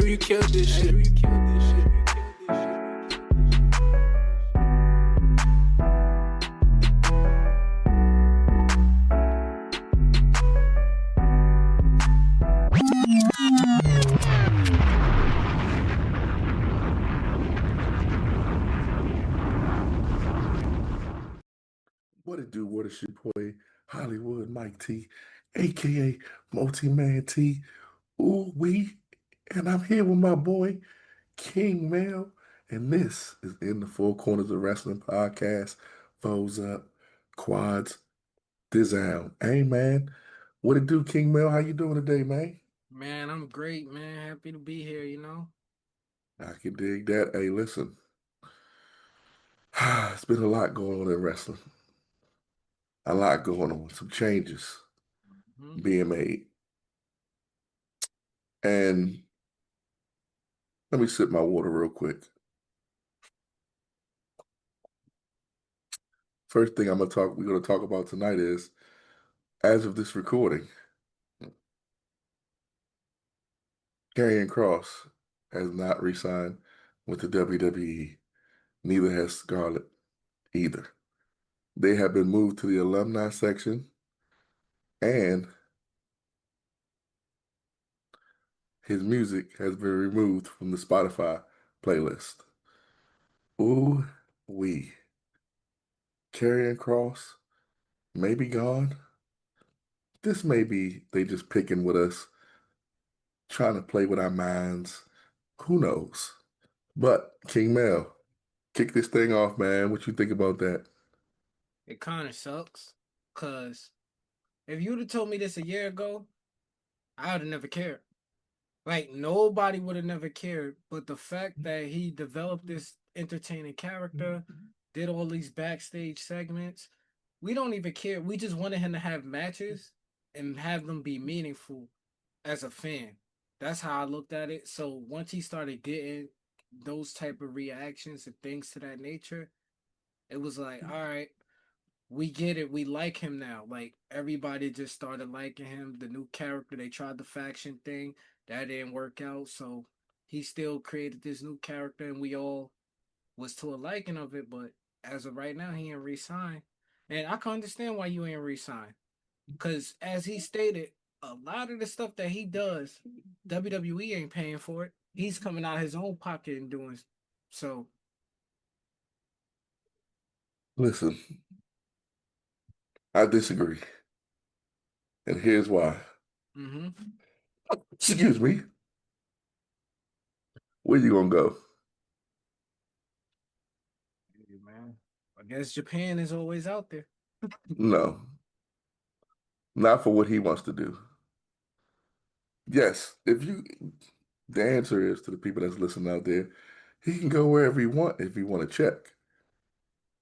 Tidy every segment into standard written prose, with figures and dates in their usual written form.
Drew, you killed this shit. Drew, you killed this shit. What it do? What it should boy? Hollywood Mike T, aka Multi-Man T. Ooh wee, and I'm here with my boy King Mel, and this is In the Four Corners of Wrestling podcast. Foes up, quads, disown. Hey man, what it do, King Mel? How you doing today, man? Man, I'm great, man. Happy to be here, you know? I can dig that. Hey, listen, it's been a lot going on in wrestling. A lot going on. Some changes being made. And let me sip my water real quick. First thing we're gonna talk about tonight is, as of this recording, Karrion Kross has not re-signed with the WWE. Neither has Scarlett either. They have been moved to the alumni section, and his music has been removed from the Spotify playlist. Ooh wee. Karrion Kross may be gone. This may be they just picking with us, trying to play with our minds. Who knows? But King Mel, kick this thing off, man. What you think about that? It kind of sucks, because if you would have told me this a year ago, I would have never cared. Like, nobody would have never cared. But the fact that he developed this entertaining character, did all these backstage segments, we don't even care. We just wanted him to have matches and have them be meaningful as a fan. That's how I looked at it. So once he started getting those type of reactions and things to that nature, it was like, all right, we get it. We like him now. Like, everybody just started liking him. The new character, they tried the faction thing, that didn't work out. So he still created this new character, and we all was to a liking of it. But as of right now, he ain't re-signed. And I can understand why you ain't re-signed. Because as he stated, a lot of the stuff that he does, WWE ain't paying for it. He's coming out of his own pocket and doing so. Listen, I disagree. And here's why. Mm-hmm. Excuse me. Where you gonna go? Hey, man. I guess Japan is always out there. No, not for what he wants to do. Yes, the answer is to the people that's listening out there, he can go wherever he want if he want to check.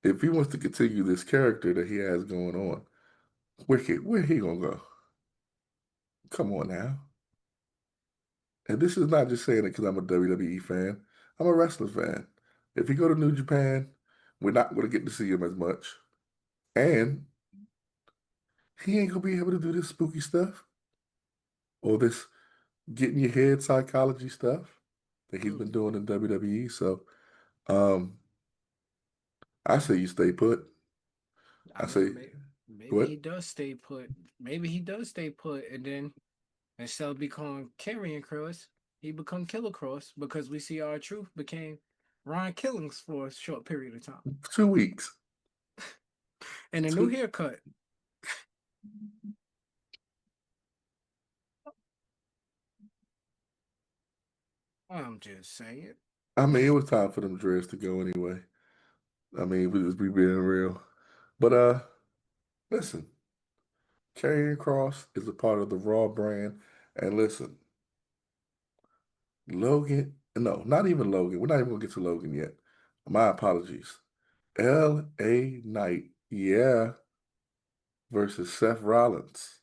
If he wants to continue this character that he has going on, where he gonna go? Come on now. And this is not just saying it because I'm a WWE fan. I'm a wrestling fan. If he go to New Japan, we're not going to get to see him as much. And he ain't going to be able to do this spooky stuff or this get in your head psychology stuff that he's been doing in WWE. So um, I say you stay put. I I say, mean, maybe what? he does stay put. Maybe he does stay put, and then instead of becoming Karrion Cross, he become Killer Cross, because we see our truth became Ron Killings for a short period of time 2 weeks. and a new Two. haircut. I'm just saying. I mean, it was time for them dreads to go anyway. I mean, we was being real. But listen, Karrion Cross is a part of the Raw brand. And listen, Logan, no, not even Logan. We're not even gonna get to Logan yet. My apologies. L.A. Knight, yeah, versus Seth Rollins.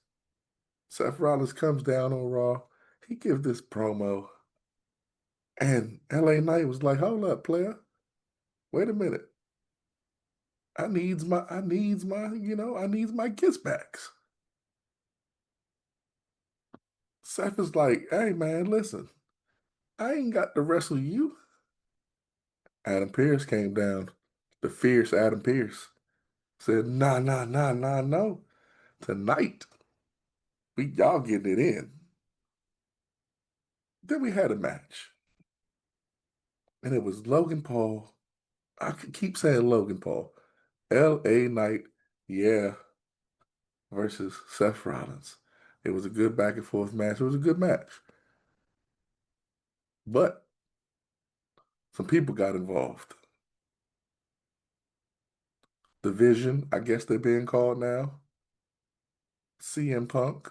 Seth Rollins comes down on Raw. He gives this promo, and L.A. Knight was like, "Hold up, player. Wait a minute. I needs my kiss backs." Seth is like, "Hey man, listen. I ain't got to wrestle you. Adam Pierce came down. The fierce Adam Pierce said, nah, nah, nah, nah, no. Tonight, we y'all getting it in. Then we had a match. And it was Logan Paul. I could keep saying Logan Paul. LA Knight, yeah, versus Seth Rollins. It was a good back and forth match. It was a good match. But some people got involved. Division, I guess they're being called now. CM Punk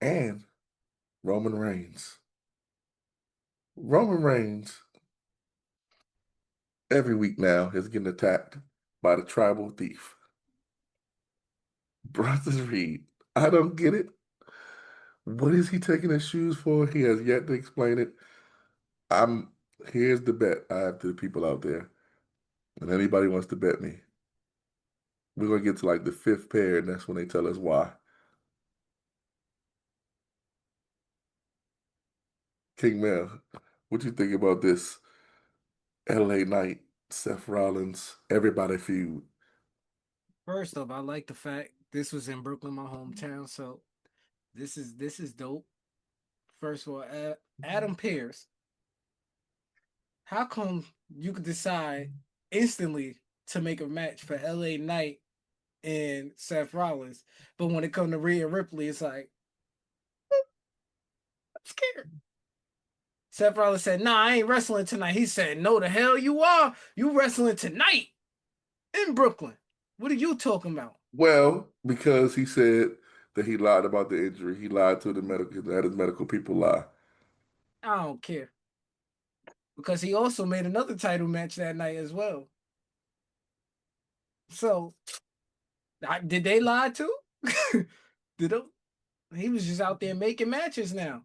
and Roman Reigns. Roman Reigns, every week now, is getting attacked by the tribal thief. Bronson Reed. I don't get it. What is he taking his shoes for? He has yet to explain it. I'm Here's the bet I have to the people out there. And anybody wants to bet me. We're gonna get to like the fifth pair, and that's when they tell us why. King Mel, what you think about this LA Knight, Seth Rollins, everybody feud? First off, I like the fact this was in Brooklyn, my hometown. So this is dope. First of all, Adam Pierce. How come you could decide instantly to make a match for LA Knight and Seth Rollins, but when it comes to Rhea Ripley, it's like I'm scared. Seth Rollins said, "Nah, I ain't wrestling tonight." He said, "No, the hell you are. You wrestling tonight in Brooklyn. What are you talking about?" Well, because he said that he lied about the injury. He lied to the medical, had his medical people lie. I don't care because he also made another title match that night as well. So, did they lie too? did they? He was just out there making matches now.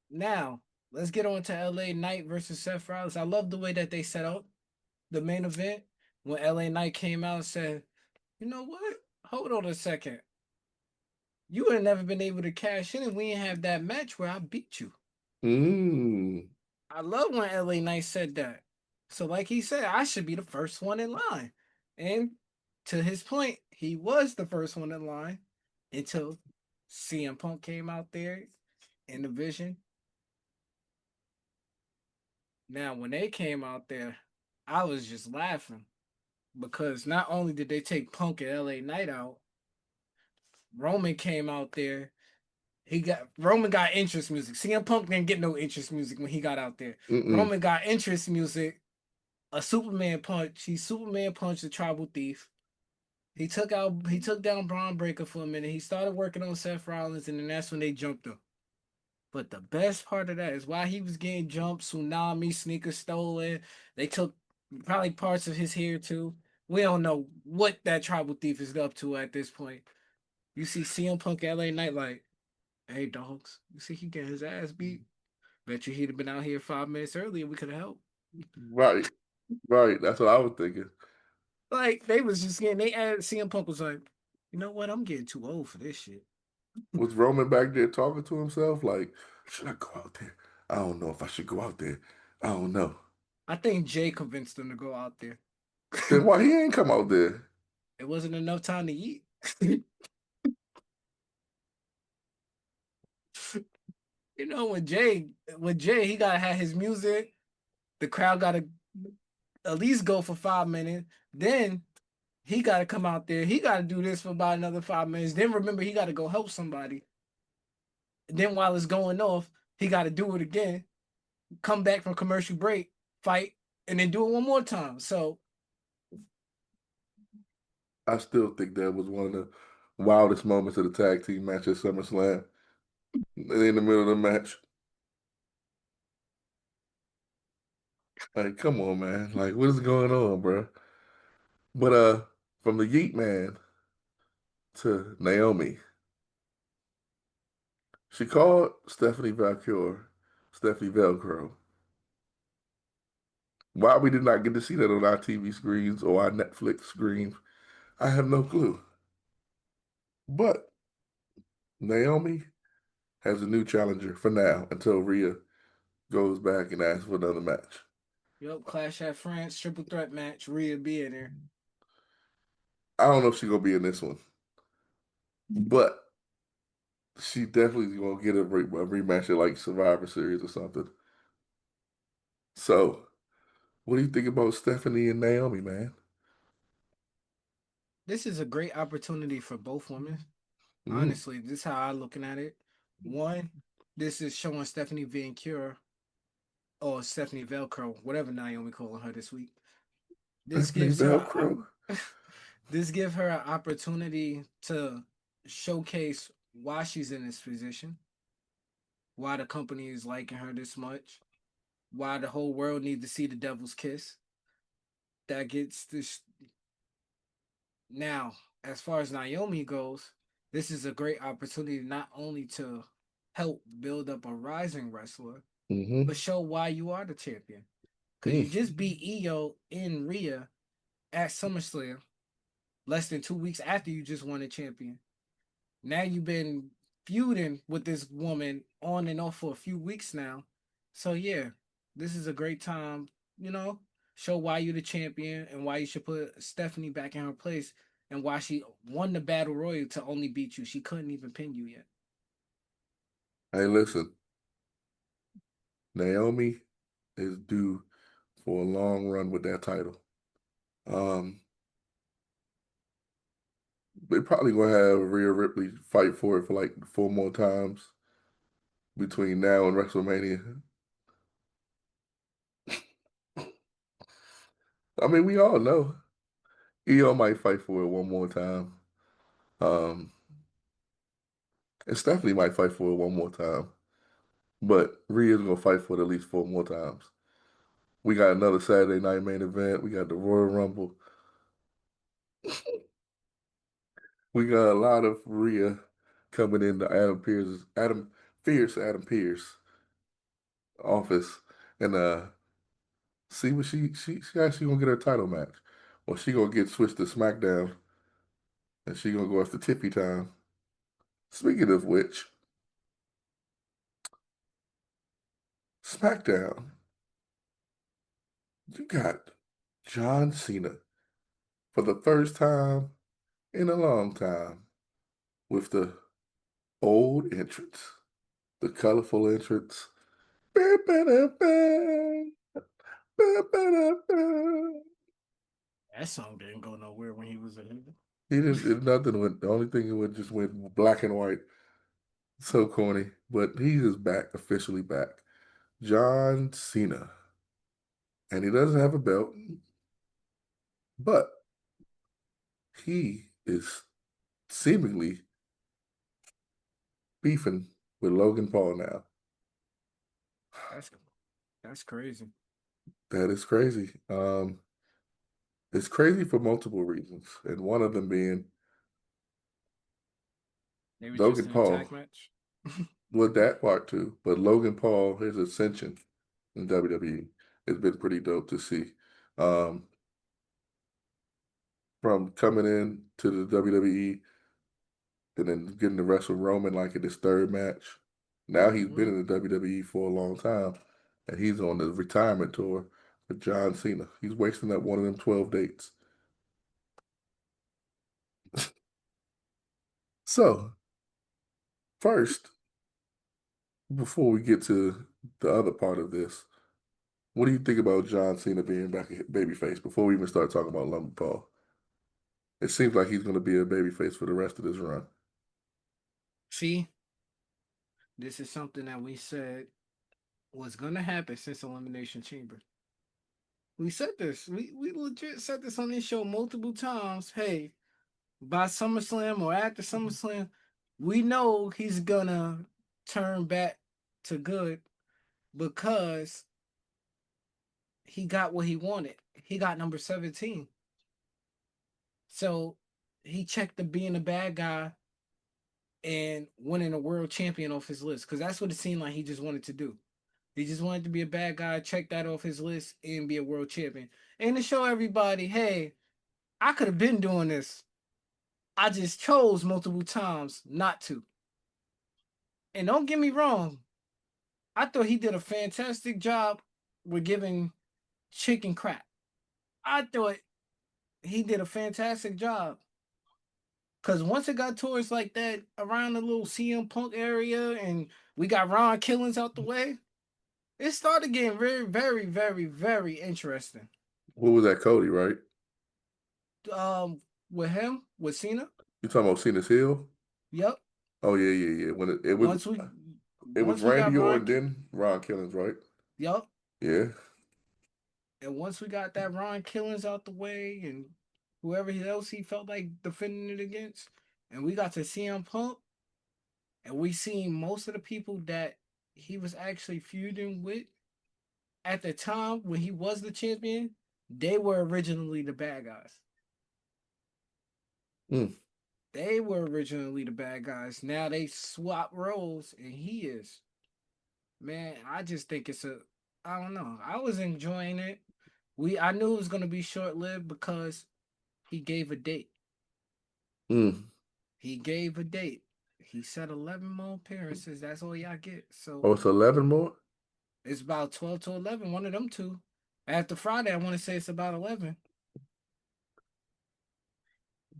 Now, let's get on to LA Knight versus Seth Rollins. I love the way that they set up the main event when LA Knight came out and said, "You know what? Hold on a second. You would have never been able to cash in if we didn't have that match where I beat you." Mm. I love when LA Knight said that. So, like he said, I should be the first one in line. And to his point, he was the first one in line until CM Punk came out there in the vision. Now, when they came out there, I was just laughing because not only did they take Punk and LA Knight out, Roman came out there. Roman got entrance music. CM Punk didn't get no entrance music when he got out there. Mm-mm. Roman got entrance music, a Superman punch. He Superman punched the tribal thief. He took down Braun Breaker for a minute. He started working on Seth Rollins, and then that's when they jumped him. But the best part of that is while he was getting jumped, tsunami, sneakers stolen. They took probably parts of his hair too. We don't know what that tribal thief is up to at this point. You see CM Punk LA Knight like, hey dogs, you see he getting his ass beat. Bet you he'd have been out here 5 minutes earlier. We could have helped. Right, right. That's what I was thinking. Like they was just getting they added CM Punk was like, you know what? I'm getting too old for this shit. Was Roman back there talking to himself? Like, should I go out there? I don't know if I should go out there. I don't know. I think Jay convinced him to go out there. Then why he ain't come out there? It wasn't enough time to eat. You know, with Jay, he gotta have his music. The crowd gotta at least go for 5 minutes. Then he gotta come out there. He gotta do this for about another 5 minutes. Then remember he gotta go help somebody. Then while it's going off, he gotta do it again. Come back from commercial break, fight, and then do it one more time. So I still think that was one of the wildest moments of the tag team match at SummerSlam. In the middle of the match, like, come on, man. Like, what is going on, bro? But from the Yeet Man to Naomi, she called Stephanie Valcure, Stephanie Velcro. Why we did not get to see that on our TV screens or our Netflix screens, I have no clue. But Naomi as a new challenger for now until Rhea goes back and asks for another match. Yup, Clash at France, triple threat match, Rhea be in there. I don't know if she's gonna be in this one, but she definitely gonna get a rematch at like Survivor Series or something. So, what do you think about Stephanie and Naomi, man? This is a great opportunity for both women. Mm, Honestly, this is how I'm looking at it. One, this is showing Stephanie Van Cure or Stephanie Velcro, whatever Naomi calling her this week. This Stephanie gives her Velcro. this give her an opportunity to showcase why she's in this position, why the company is liking her this much, why the whole world needs to see the devil's kiss. That gets this now. As far as Naomi goes, this is a great opportunity not only to help build up a rising wrestler, Mm-hmm. but show why you are the champion. Because you Mm. just beat Io in Rhea at SummerSlam less than 2 weeks after you just won a champion. Now you've been feuding with this woman on and off for a few weeks now. So yeah, this is a great time, you know, show why you're the champion and why you should put Stephanie back in her place and why she won the battle royal to only beat you. She couldn't even pin you yet. Hey, listen, Naomi is due for a long run with that title. Um, they probably gonna have Rhea Ripley fight for it for like 4 more times between now and WrestleMania. I mean, we all know Io might fight for it 1 more time. Um, and Stephanie might fight for it 1 more time. But Rhea's gonna fight for it at least 4 more times. We got another Saturday night main event. We got the Royal Rumble. We got a lot of Rhea coming into Adam Pierce office and see what she actually gonna get her title match. Or she gonna get switched to SmackDown and she gonna go after Tippy time. Speaking of which, SmackDown, you got John Cena for the first time in a long time with the old entrance, the colorful entrance. That song didn't go nowhere when he was in He didn't. Nothing went. The only thing it went just went black and white. So corny, but he is back officially back. John Cena, and he doesn't have a belt, but he is seemingly beefing with Logan Paul now. That's that's crazy. That is crazy. It's crazy for multiple reasons, and one of them being It was just Logan an Paul. attack match. Well, that part too, but Logan Paul, his ascension in WWE has been pretty dope to see. Um, from coming in to the WWE and then getting to wrestle Roman like in his third match. Now he's been Mm-hmm. in the WWE for a long time, and he's on the retirement tour with John Cena. He's wasting up one of them 12 dates. So, first, before we get to the other part of this, what do you think about John Cena being back a babyface before we even start talking about Logan Paul? It seems like he's going to be a babyface for the rest of this run. See, this is something that we said was gonna happen since Elimination Chamber. We said this. We legit said this on this show multiple times. Hey, by SummerSlam or after SummerSlam, we know he's gonna turn back to good because he got what he wanted. He got number 17. So he checked the being a bad guy and winning a world champion off his list. Because that's what it seemed like he just wanted to do. He just wanted to be a bad guy, check that off his list, and be a world champion. And to show everybody, hey, I could have been doing this. I just chose multiple times not to. And don't get me wrong, I thought he did a fantastic job with giving chicken crap. I thought he did a fantastic job. Cause once it got towards like that around the little CM Punk area and we got Ron Killings out the way, it started getting very, very, very, very interesting. What was that, Cody, right? With him, with Cena. You talking about Cena's Hill? Yep. Oh yeah, yeah, yeah. When Once we it was once we got Randy Ron. Orton, then Ron Killings, right? Yep. Yeah. And once we got that Ron Killings out the way and whoever else he felt like defending it against, and we got to CM Punk, and we seen most of the people that he was actually feuding with at the time when he was the champion, they were originally the bad guys. Mm, They were originally the bad guys. Now they swap roles, and he is. Man, I just think it's a. I don't know. I was enjoying it. I knew it was gonna be short lived because he gave a date. mm. He gave a date. He said 11 more appearances. That's all y'all get. So Oh, it's 11 more. it's about 12 to 11. One of them two. After Friday, I want to say it's about 11.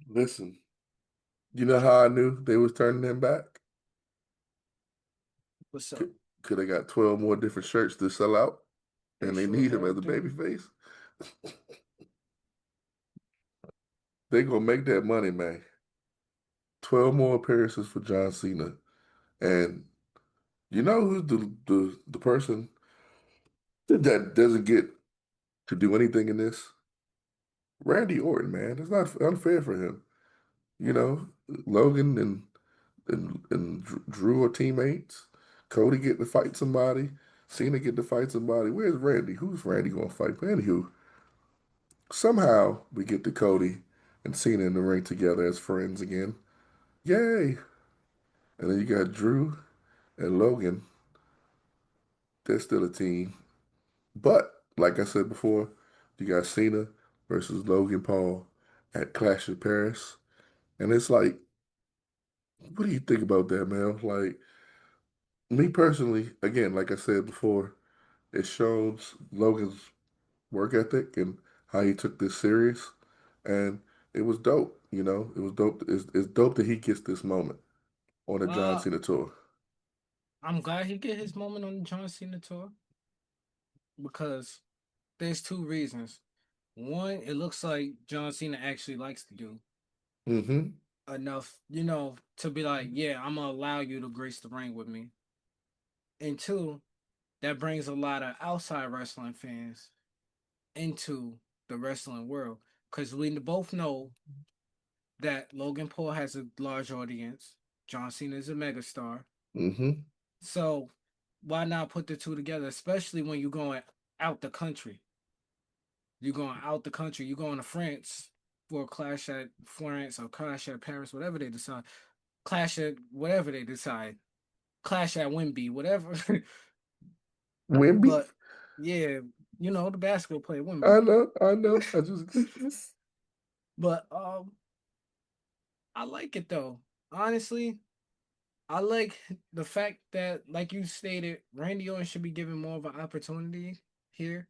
Listen, you know how I knew they was turning him back? What's up? Could they got 12 more different shirts to sell out, They and they sure need him have, as a baby dude. face. They gonna make that money, man. 12 more appearances for John Cena, and you know who's the person that doesn't get to do anything in this? Randy Orton, man. It's not unfair for him. You know, Logan and Drew are teammates. Cody get to fight somebody. Cena get to fight somebody. Where's Randy? Who's Randy gonna fight? But anywho, somehow we get to Cody and Cena in the ring together as friends again. Yay! And then you got Drew and Logan. They're still a team. But like I said before, you got Cena versus Logan Paul at Clash of Paris. And it's like, what do you think about that, man? Like, me personally, again, like I said before, it shows Logan's work ethic and how he took this serious. And it was dope, you know. It was dope. It's dope that he gets this moment on the John Uh, Cena tour. I'm glad he get his moment on the John Cena tour because there's two reasons. One, it looks like John Cena actually likes to do Mm-hmm. enough, to be like, yeah, I'm gonna allow you to grace the ring with me. And two, that brings a lot of outside wrestling fans into the wrestling world because we both know that Logan Paul has a large audience. John Cena is a megastar. Mm-hmm. So why not put the two together, especially when you're going out the country? You're going out the country. You're going to France for a clash at Florence or clash at Paris, whatever they decide. Clash at whatever they decide. Clash at Wimby, whatever. Wimby? But yeah, the basketball player Wimby. I know, I know. I just But I like it though. Honestly, I like the fact that, like you stated, Randy Orton should be given more of an opportunity here.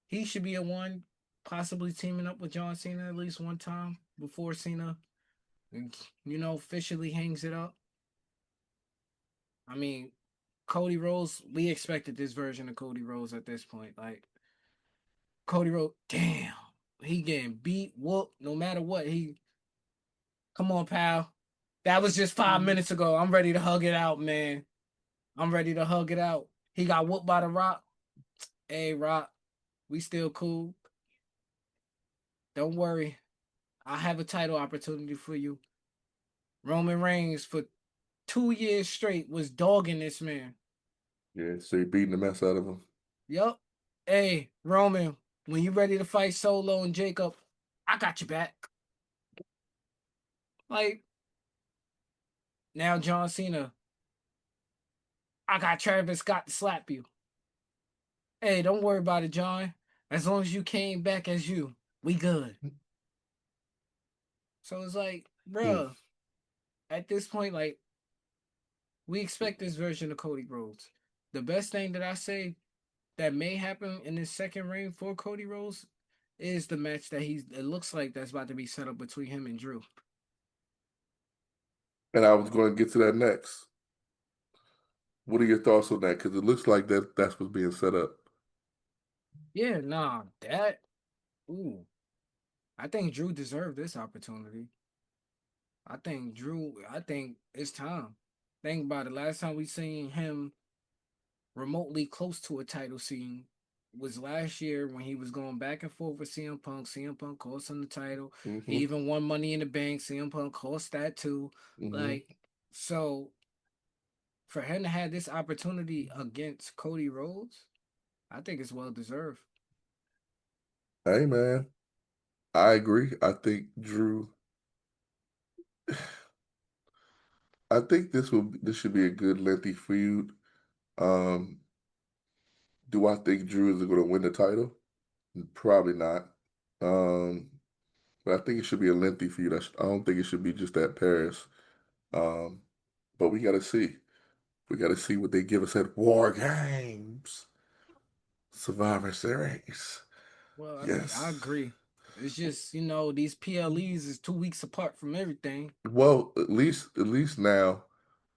He should be a one, possibly teaming up with John Cena at least one time before Cena, officially hangs it up. I mean, Cody Rhodes, we expected this version of Cody Rhodes at this point. Like, Cody Rhodes, damn, he getting beat, whooped, no matter what. Come on, pal. That was just 5 minutes ago. I'm ready to hug it out, man. I'm ready to hug it out. He got whooped by the Rock. Hey, Rock, we still cool. Don't worry. I have a title opportunity for you. Roman Reigns for 2 years straight was dogging this man. yeah. So you're beating the mess out of him. Yup. Hey, Roman, when you ready to fight Solo and Jacob, I got you back. Like, now John Cena, I got Travis Scott to slap you. Hey, don't worry about it, John. As long as you came back as you, we good. So it's like, Mm. bruh, at this point, like, we expect this version of Cody Rhodes. The best thing that I say that may happen in this second reign for Cody Rhodes is the match that it looks like that's about to be set up between him and Drew. And I was going to get to that next. What are your thoughts on that? Because it looks like that's what's being set up. Yeah, nah, that ooh. I think Drew deserved this opportunity. I think it's time. Think about it. Last time we seen him remotely close to a title scene was last year when he was going back and forth with CM Punk. CM Punk cost him the title. He Hmm. even won Money in the Bank. CM Punk cost that too. Hmm. Like, so for him to have this opportunity against Cody Rhodes, I think it's well deserved. Hey, man, I agree. I think Drew. I think this should be a good lengthy feud. Um, do I think Drew is going to win the title? Probably not. Um, but I think it should be a lengthy feud. I don't think it should be just at Paris. Um, but we got to see. We got to see what they give us at War Games, Survivor Series. Well, I Yes. agree. It's just, these PLEs is 2 weeks apart from everything. Well, at least now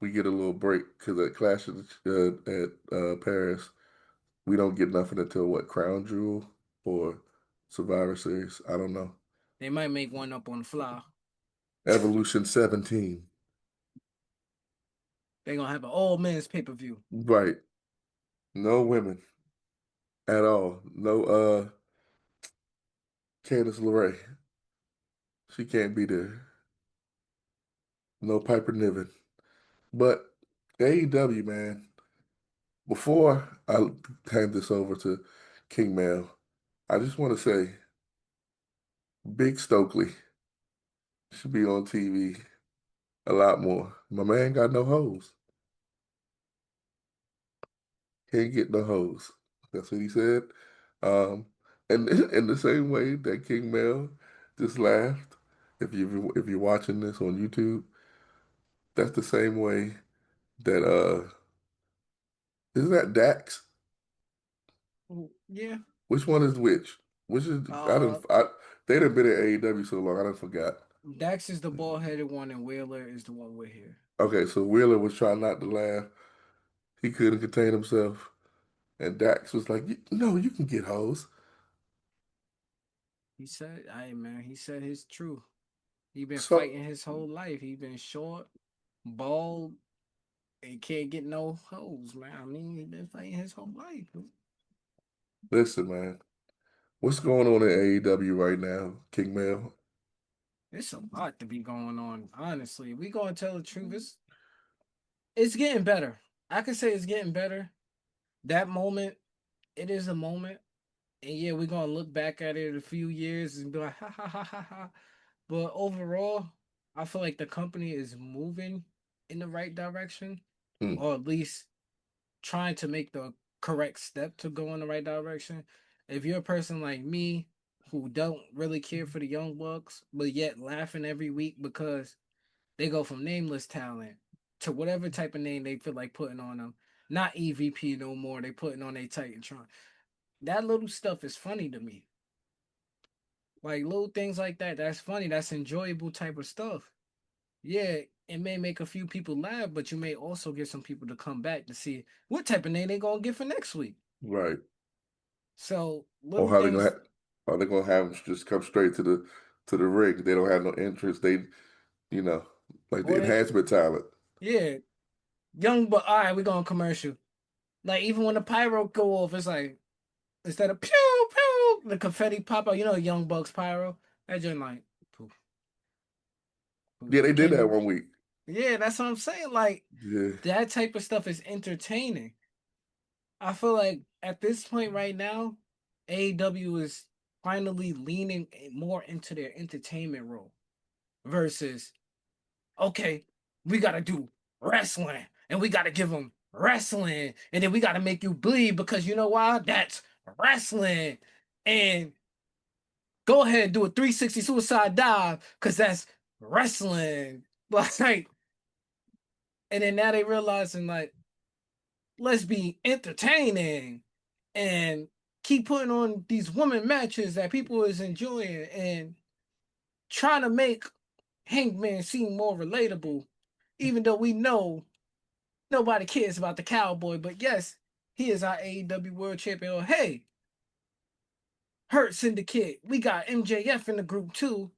we get a little break because at Clash at Paris we don't get nothing until what, Crown Jewel or Survivor Series. I don't know. They might make one up on the fly. Evolution 17. They gonna have an old man's pay-per-view. Right. No women at all. No Candice LeRae. She can't be there. No Piper Niven. But AEW, man, before I hand this over to King Mail, I just want to say Big Stokely should be on TV a lot more. My man got no hoes. Can't get no hoes. That's what he said. And in the same way that King Mel just laughed, if you're watching this on YouTube, that's the same way that isn't that Dax? Yeah. Which one is which? Which is Uh, they done been at AEW so long I done forgot. Dax is the ball-headed one, and Wheeler is the one we're here. Okay, so Wheeler was trying not to laugh. He couldn't contain himself. And Dax was like, No, you can get hoes. He said, "Hey man," he said his truth. He been So fighting his whole life. He been short, bald, and can't get no hoes, man. I mean, he been fighting his whole life. listen, man. What's going on in AEW right now, King Mel? It's a lot to be going on. Honestly, we gonna tell the truth. It's getting better. I can say it's getting better. That moment, it is a moment. And yeah, we're gonna look back at it in a few years and be like, ha ha ha ha ha. But overall, I feel like the company is moving in the right direction, Hmm. or at least trying to make the correct step to go in the right direction. If you're a person like me who don't really care for the Young Bucks, but yet laughing every week because they go from nameless talent to whatever type of name they feel like putting on them. Not EVP no more. They putting on a Titantron. That little stuff is funny to me. Like little things like that. That's funny. That's enjoyable type of stuff. Yeah, it may make a few people laugh, but you may also get some people to come back to see what type of name they gonna get for next week. Right. So Or little how they gonna things, ha are they gonna have them just come straight to the ring? They don't have no interest. You know, like the or they, enhancement talent. yeah, young but all right, we going commercial. Like even when the pyro go off, it's like instead of pew pew, the confetti pop out. You know, Young Bucks pyro. That just like poof poof. Yeah, they did that Can one week. yeah, that's what I'm saying. Like Yeah. that type of stuff is entertaining. I feel like at this point right now, AEW is finally leaning more into their entertainment role versus okay, we gotta do wrestling and we gotta give them wrestling and then we gotta make you bleed because you know why? That's wrestling. And go ahead and do a 360 suicide dive because that's wrestling. Like And then now they realizing like, let's be entertaining and keep putting on these woman matches that people is enjoying and trying to make Hangman seem more relatable, even though we know nobody cares about the cowboy. But yes, he is our AEW World Champion. Or, hey, Hurt Syndicate, we got MJF in the group too,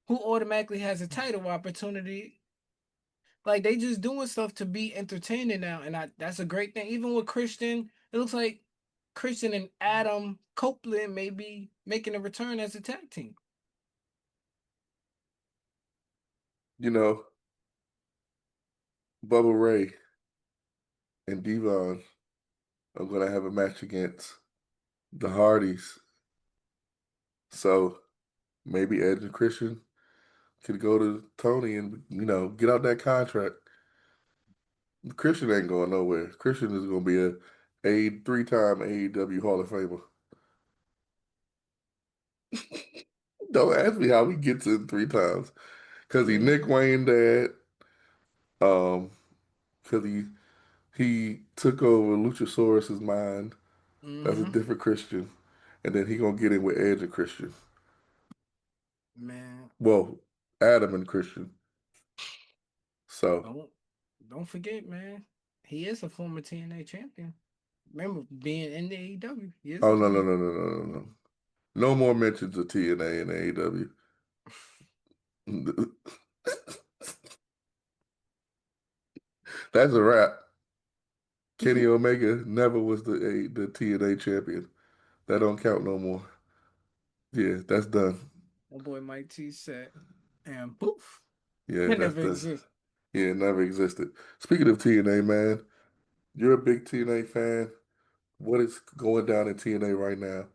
who automatically has a title opportunity. Like they just doing stuff to be entertaining now, and that's a great thing. Even with Christian, it looks like Christian and Adam Copeland may be making a return as a tag team. You know, Bubba Ray and Devon are going to have a match against the Hardys. So maybe Edge and Christian could go to Tony and, get out that contract. Christian ain't going nowhere. Christian is going to be a three-time AEW Hall of Famer. Don't ask me how he gets in three times. Because he Mm, Nick Wayne dad. Because he took over Luchasaurus's mind. That's a mm-hmm. different Christian. And then he gonna get in with Edge and Christian. Man, Well, Adam and Christian. So, don't don't forget, man. He is a former TNA champion. Remember being in the AEW. He is a oh no no former. no no no no no. No more mentions of TNA and AEW. That's a wrap. Kenny Omega never was the TNA champion. That don't count no more. Yeah, that's done. My boy Mike T said, and poof, Yeah, it that's never done. exists. Yeah, it never existed. Speaking of TNA, man, you're a big TNA fan. What is going down in TNA right now?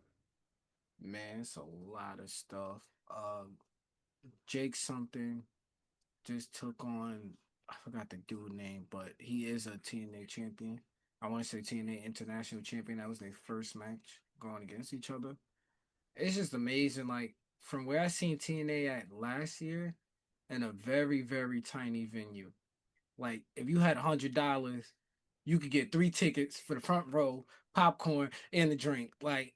Man, it's a lot of stuff. Jake something just took on, I forgot the dude name, but he is a TNA champion. I want to say TNA International Champion. That was their first match going against each other. It's just amazing. Like from where I seen TNA at last year, in a very very tiny venue. Like if you had $100, you could get 3 tickets for the front row, popcorn, and the drink. Like,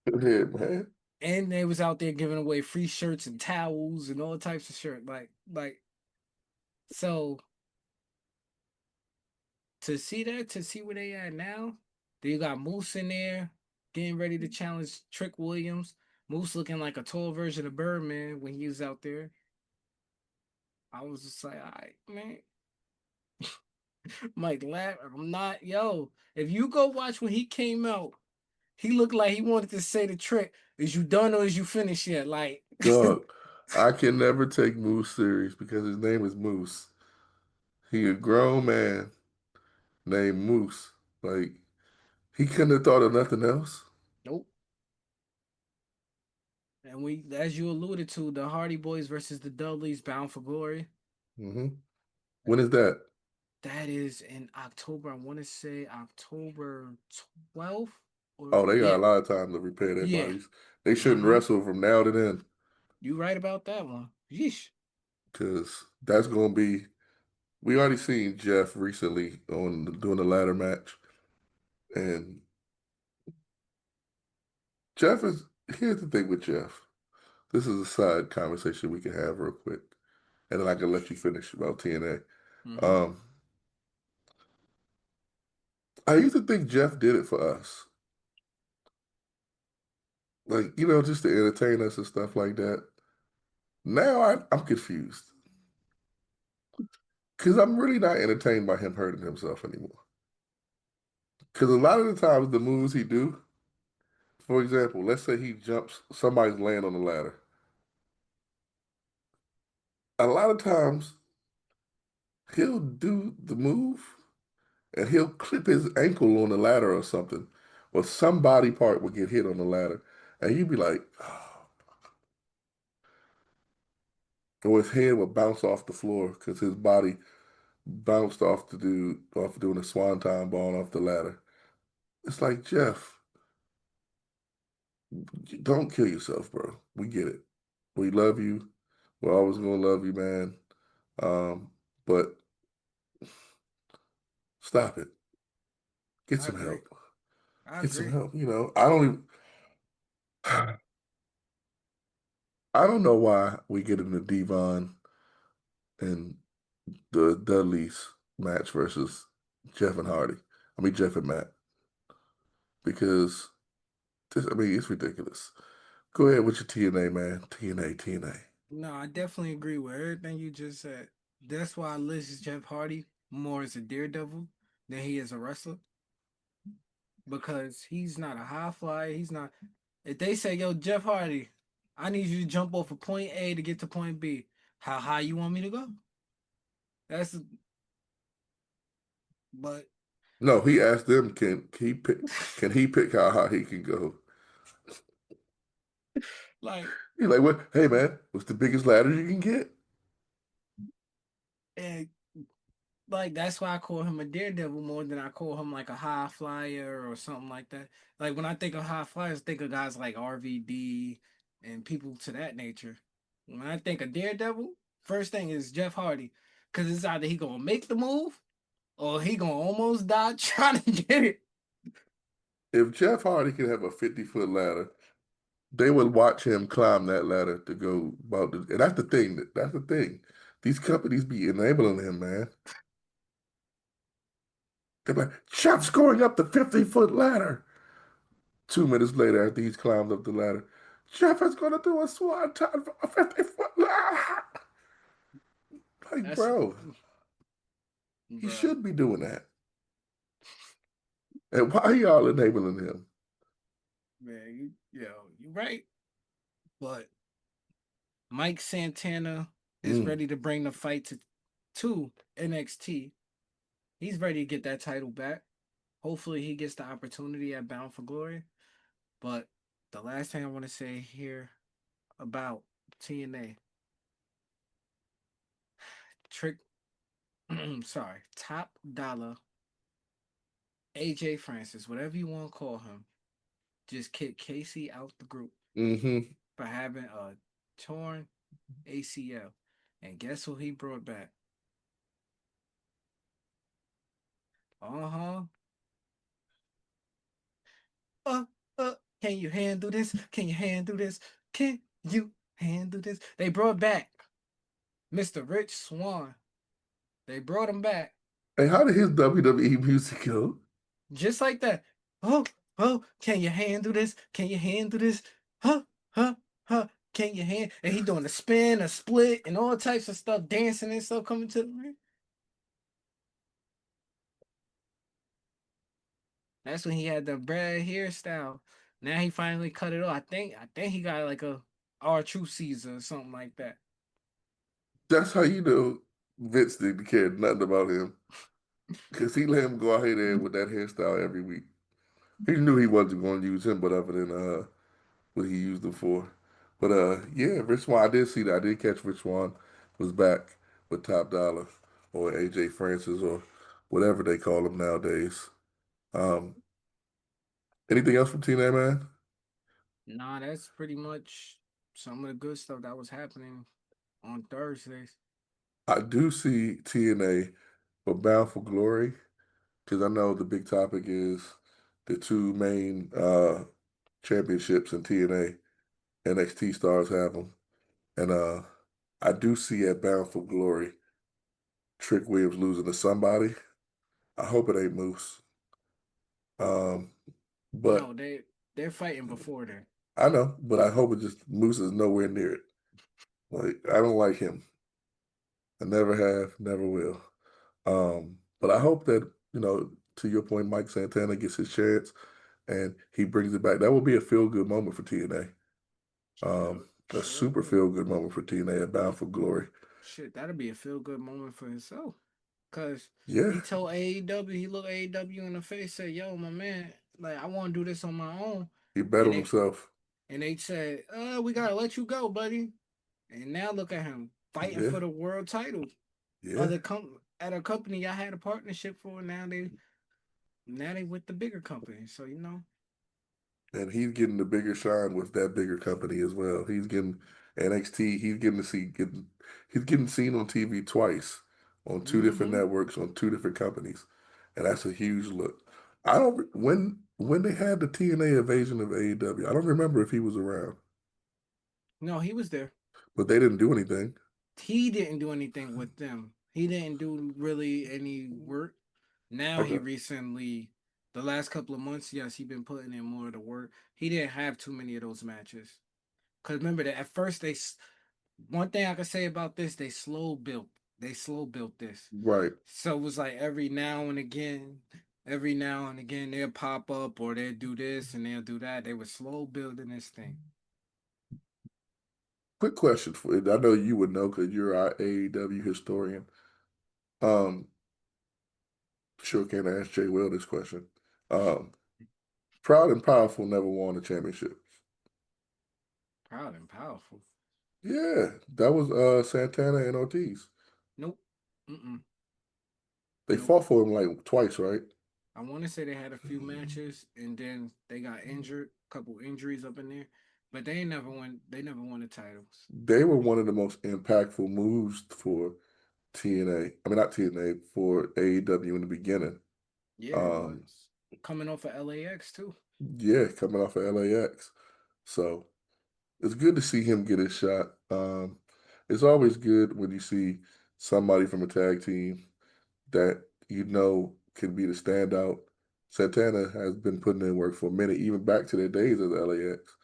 Go ahead, man. and they was out there giving away free shirts and towels and all types of shirt. Like so to see that, to see where they at now, then you got Moose in there getting ready to challenge Trick Williams. Moose looking like a tall version of Birdman when he was out there. I was just like, all right, man. Mike laugh. I'm not, yo. If you go watch when he came out, he looked like he wanted to say the trick. Is you done or is you finished yet? Like, Dog, I can never take Moose serious because his name is Moose. He a grown man named Moose. Like, he couldn't have thought of nothing else. nope. And we, as you alluded to, the Hardy Boys versus the Dudleys, Bound for Glory. Hmm. When is that? That is in October. I want to say October 12th or Oh, they got yeah, a lot of time to repair their yeah. bodies. They shouldn't Mm-hmm. wrestle from now to then You right about that one. Yeesh. because that's going to be. We already seen Jeff recently doing the ladder match, and Jeff is. Here's the thing with Jeff. This is a side conversation we can have real quick, and then I can let you finish about TNA. Mm-hmm. I used to think Jeff did it for us, like just to entertain us and stuff like that. Now I'm confused because I'm really not entertained by him hurting himself anymore. Because a lot of the times the moves he do, for example, let's say he jumps, somebody's laying on the ladder. A lot of times he'll do the move and he'll clip his ankle on the ladder or something, or some body part will get hit on the ladder, and you'd be like, oh. Or his head would bounce off the floor because his body bounced off the dude off doing a swanton bomb off the ladder. It's like, Jeff, don't kill yourself, bro. We get it. We love you. We're always gonna love you, man. Um, but Stop it. Get I some agree. help. I Get some agree. help. I don't even. I don't know why we get into Devon and the Dudley's match versus Jeff and Hardy. I mean Jeff and Matt because I mean it's ridiculous. Go ahead with your TNA man. TNA, TNA. No, I definitely agree with everything you just said. That's why I list Jeff Hardy more as a daredevil than he is a wrestler because he's not a high flyer. He's not. If they say, "Yo, Jeff Hardy, I need you to jump off of point A to get to point B," how high you want me to go? That's but No, he asked them, can he pick how high he can go? like, He's like, what? Hey man, what's the biggest ladder you can get? and like that's why I call him a daredevil more than I call him like a high flyer or something like that. Like when I think of high flyers, I think of guys like RVD and people to that nature. When I think of daredevil, first thing is Jeff Hardy, because it's either he gonna make the move or he gonna almost die trying to get it. If Jeff Hardy can have a 50-foot ladder, they would watch him climb that ladder to go about the, and that's the thing. That's the thing. These companies be enabling him, man. They're like, Jeff's going up the 50-foot ladder. 2 minutes later, after he's climbed up the ladder, Jeff is going to do a swan for a 50-foot ladder. Like, That's bro, he bro, should be doing that. And why y'all enabling him? man, you right. But Mike Santana is Mm. ready to bring the fight to NXT. He's ready to get that title back. Hopefully, he gets the opportunity at Bound for Glory. But the last thing I want to say here about TNA, Trick, sorry, Top Dollar, AJ Francis, whatever you want to call him, just kicked Casey out the group Mm-hmm. for having a torn ACL. And guess who he brought back? Uh huh. Uh, can you handle this? Can you handle this? Can you handle this? They brought back Mr. Rich Swan. They brought him back Hey, how did his WWE music go? just like that. Oh, can you handle this? Can you handle this? Huh, huh, huh. Can you hand? And he doing a spin, a split, and all types of stuff, dancing and stuff coming to the ring. That's when he had the Brad hairstyle. Now he finally cut it off. I think he got like a R True Caesar or something like that. That's how you know Vince didn't care nothing about him. Because he let him go out here there with that hairstyle every week. He knew he wasn't going to use him, but other than what he used him for. But yeah, Rich Swan, I did see that. I did catch Rich Swan was back with Top Dollar or AJ Francis or whatever they call him nowadays. Um, anything else from TNA, man? Nah, that's pretty much some of the good stuff that was happening on Thursdays. I do see TNA for Bound for Glory because I know the big topic is the two main championships in TNA. NXT stars have them. And I do see at Bound for Glory Trick Williams losing to somebody. I hope it ain't Moose. Um, but No, they're fighting before then. I know, but I hope it just Moose is nowhere near it. Like I don't like him. I never have, never will. But I hope that, to your point, Mike Santana gets his chance and he brings it back. That would be a feel good moment for TNA. A Sure super would. feel good moment for TNA at Bound for Glory. Shit, that'd be a feel good moment for himself. Cause Yeah, he told AEW, he looked AEW in the face, said, "Yo, my man, like I want to do this on my own," he and battled himself. they said, we gotta let you go, buddy." And now look at him fighting Yeah, for the world title. yeah. At a company I had a partnership for. Now they with the bigger company. So And he's getting the bigger shine with that bigger company as well. He's getting NXT. He's getting seen on TV twice on two different hmm networks on two different companies, and that's a huge look. I don't when they had the TNA invasion of AEW. I don't remember if he was around, No, he was there. but they didn't do anything. He didn't do anything with them. He didn't do really any work. Now he Okay, recently, the last couple of months, yes, he been putting in more of the work. He didn't have too many of those matches. Cause remember that at first one thing I could say about this, they slow built this. right. So it was like every now and again they'll pop up or they'll do this and they'll do that. They were slow building this thing. Quick question for you. I know you would know because you're our AEW historian. Um, sure can't ask Jay Will this question. Um, Proud and Powerful never won a championship. Proud and powerful. Yeah, that was Santana and Ortiz. Nope. Mm-mm. They Nope. fought for him like twice, right? I want to say they had a few matches and then they got injured, couple injuries up in there, but they never won. They never won the titles. They were one of the most impactful moves for TNA. I mean, not TNA, for AEW in the beginning. Yeah, it Um, was coming off of LAX too. yeah, coming off of LAX. So it's good to see him get his shot. It's always good when you see somebody from a tag team that you know can be the standout. Santana has been putting in work for a minute, even back to their days as LAX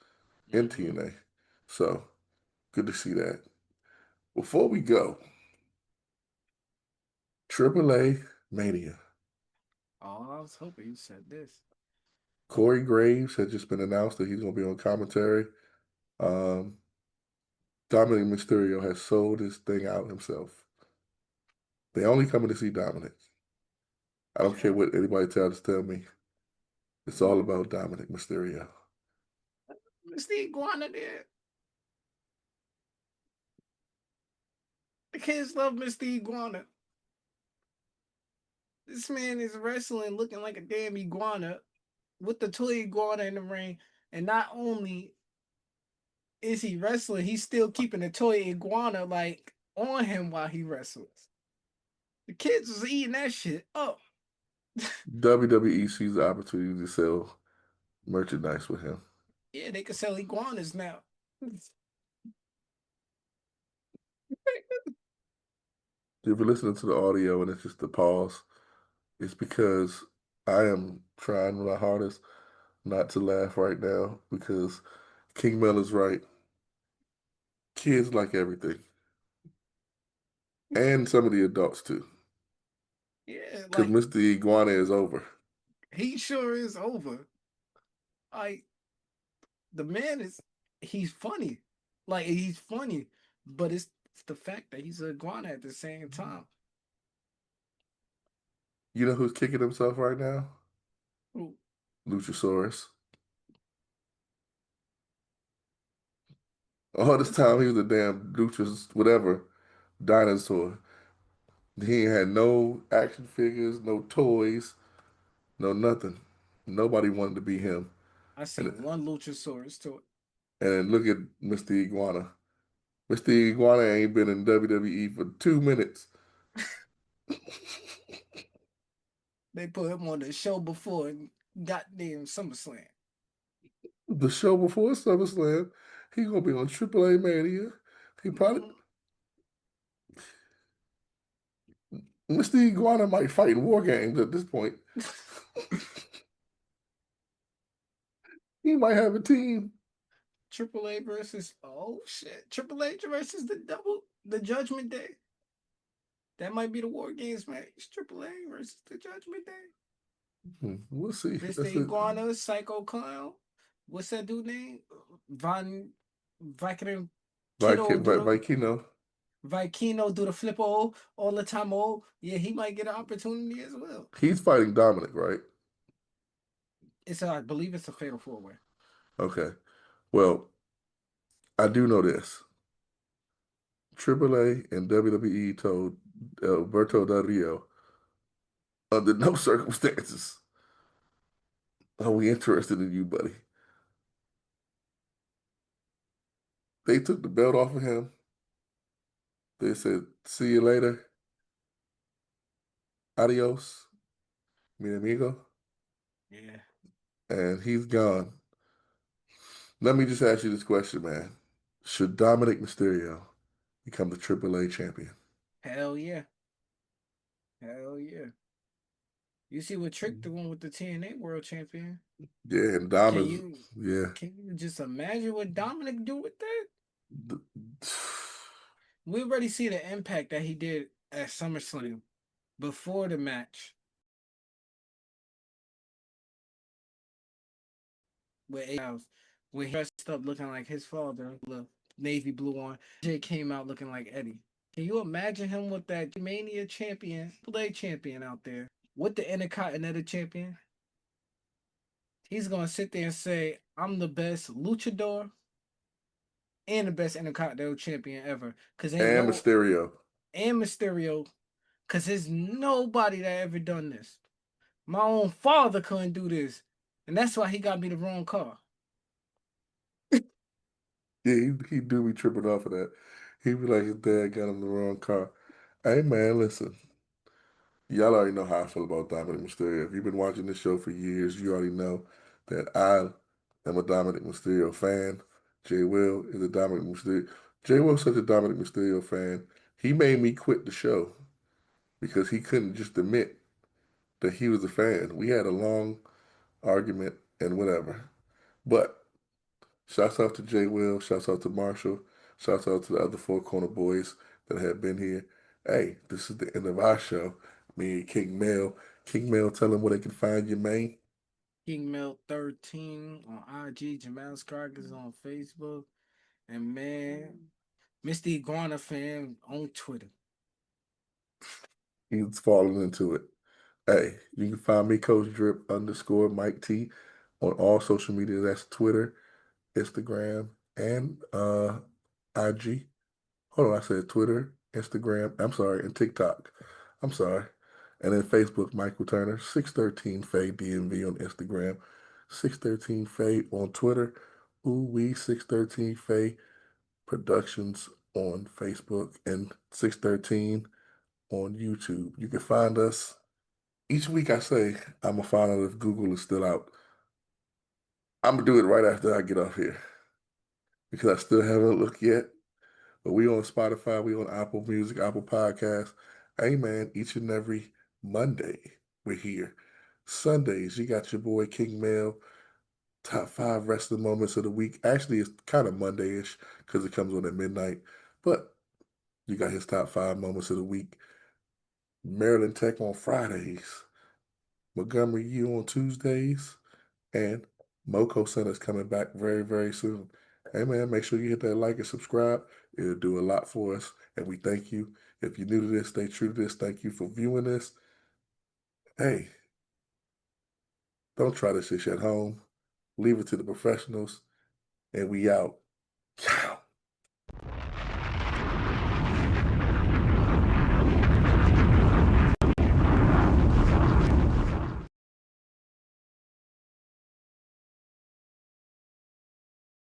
in Mm-hmm. TNA. So good to see that. Before we go, AAA Mania. Oh, I was hoping you said this. Corey Graves has just been announced that he's going to be on commentary. Um, Dominic Mysterio has sold his thing out himself. They only coming to see Dominic. I don't care Sure. what anybody tell me. It's all What? about Dominic Mysterio. Mr. Iguana there. The kids love Mr. Iguana. This man is wrestling looking like a damn iguana with the toy iguana in the ring. And not only is he wrestling, he's still keeping the toy iguana like on him while he wrestles. The kids was eating that shit up. WWE sees the opportunity to sell merchandise with him. Yeah, they could sell iguanas now. If you're listening to the audio and it's just a pause, it's because I am trying my hardest not to laugh right now because King Mel is right. Kids like everything, and some of the adults too. Yeah, Because like Mr. Iguana is over. he sure is over. Like the man is he's funny. Like he's funny, but it's the fact that he's a iguana at the same time. You know who's kicking himself right now? Ooh, Luchasaurus. All this what's time he was a damn Luchas, whatever, dinosaur. He ain't had no action figures, no toys, no nothing. Nobody wanted to be him. I And, seen one Luchasaurus to it. and then look at Mr. Iguana. Mr. Iguana ain't been in WWE for 2 minutes. They put him on the show before and goddamn SummerSlam. The show before SummerSlam, he gonna be on AAA Mania. He probably Mm-hmm. Mr. Iguana might fight in war games at this point. He might have a team. Triple A versus oh shit. Triple H versus the Judgment Day. That might be the War Games match. Triple A versus the Judgment Day. We'll see. Mr. That's it. Iguana, Psycho Clown. What's that dude name? Von Vicodin Kiddo do the Vikino. Vikino do the flipper all the time. Oh, yeah, he might get an opportunity as well. He's fighting Dominic, right? I believe it's a fatal four way. Okay. Well, I do know this. AAA and WWE told Alberto Del Rio, under no circumstances are we interested in you, buddy. They took the belt off of him. They said, see you later. Adios. mi amigo, Yeah. and he's gone. Let me just ask you this question, man. Should Dominic Mysterio become the AAA champion? Hell yeah. Hell yeah. You see what Trick doing with the TNA World Champion? Yeah, and Dom Can is, you yeah. can you just imagine what Dominic do with that? D- We already see the impact that he did at SummerSlam before the match with AOS when he dressed up looking like his father, the navy blue on. Jay came out looking like Eddie. Can you imagine him with that Mania champion, play champion out there with the Intercontinental champion? He's gonna sit there and say, "I'm the best luchador and the best Intercontinental champion ever," because ain't and no Mysterio. and Mysterio, because there's nobody that ever done this. My own father couldn't do this, and that's why he got me the wrong car. Yeah, he do be tripping off of that. He be like his dad got him the wrong car. Hey man, listen. Y'all already know how I feel about Dominic Mysterio. If you've been watching this show for years, you already know that I am a Dominic Mysterio fan. Jay Will is a Dominic Mysterio. Jay Will's such a Dominic Mysterio fan. He made me quit the show because he couldn't just admit that he was a fan. We had a long argument and whatever. But shouts out to Jay Will, shouts out to Marshall, shouts out to the other four corner boys that have been here. Hey, this is the end of our show. Me and King Mel. King Mel, tell them where they can find you, man. King Mel 13 on IG, Jemell Scroggins on Facebook, and man, Mr. Iguana fan on Twitter. He's falling into it. Hey, you can find me, Coach Drip underscore Mike T, on all social media. That's Twitter, Instagram, and IG. Hold on, I said Twitter, Instagram, I'm sorry, and TikTok. I'm sorry. And then Facebook, Michael Turner, 613 Faye DMV on Instagram, 613 Faye on Twitter, Ooh Wee 613 Faye Productions on Facebook, and 613 on YouTube. You can find us each week. I say I'm gonna find out if Google is still out. I'm gonna do it right after I get off here because I still haven't looked yet. But we on Spotify, we on Apple Music, Apple Podcasts. Hey man, each and every Monday we're here. Sundays, you got your boy King Mail, top five wrestling moments of the week. Actually, it's kind of Monday-ish because it comes on at midnight. But you got his top five moments of the week. Maryland Tech on Fridays, Montgomery U on Tuesdays, and Moco Center's coming back very, very soon. Hey man, make sure you hit that like and subscribe. It'll do a lot for us, and we thank you. If you're new to this, stay true to this. Thank you for viewing this. Hey, don't try this shit at home. Leave it to the professionals, and we out.